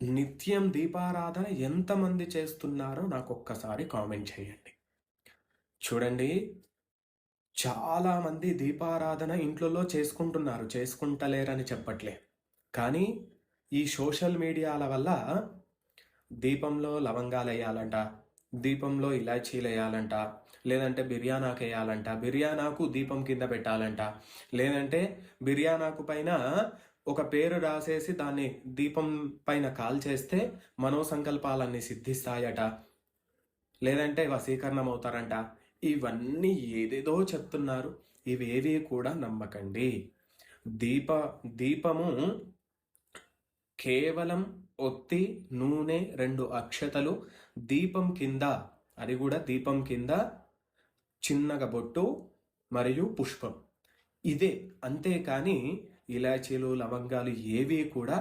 నిత్యం దీపారాధన ఎంతమంది చేస్తున్నారో నాకొక్కసారి కామెంట్ చేయండి. చూడండి, చాలామంది దీపారాధన ఇంట్లలో చేసుకుంటున్నారు, చేసుకుంటలేరని చెప్పట్లే. కానీ ఈ సోషల్ మీడియాల వల్ల దీపంలో లవంగాలు వేయాలంట, దీపంలో ఇలాచీలు వేయాలంట, లేదంటే బిర్యానాకు వేయాలంట, బిర్యానాకు దీపం కింద పెట్టాలంట, లేదంటే బిర్యానాకు పైన ఒక పేరు రాసేసి దాన్ని దీపం పైన కాల్చేస్తే మనోసంకల్పాలన్నీ సిద్ధిస్తాయట, లేదంటే వశీకరణం అవుతారంట. ఇవన్నీ ఏదేదో చెప్తున్నారు. ఇవేవి కూడా నమ్మకండి. దీపము కేవలం ఒత్తి, నూనె, 2 అక్షతలు, దీపం కింద, అది కూడా దీపం కింద చిన్నగా బొట్టు మరియు పుష్పం, ఇదే. అంతేకాని ఇలాచీలు, లవంగాలు ఏవి కూడా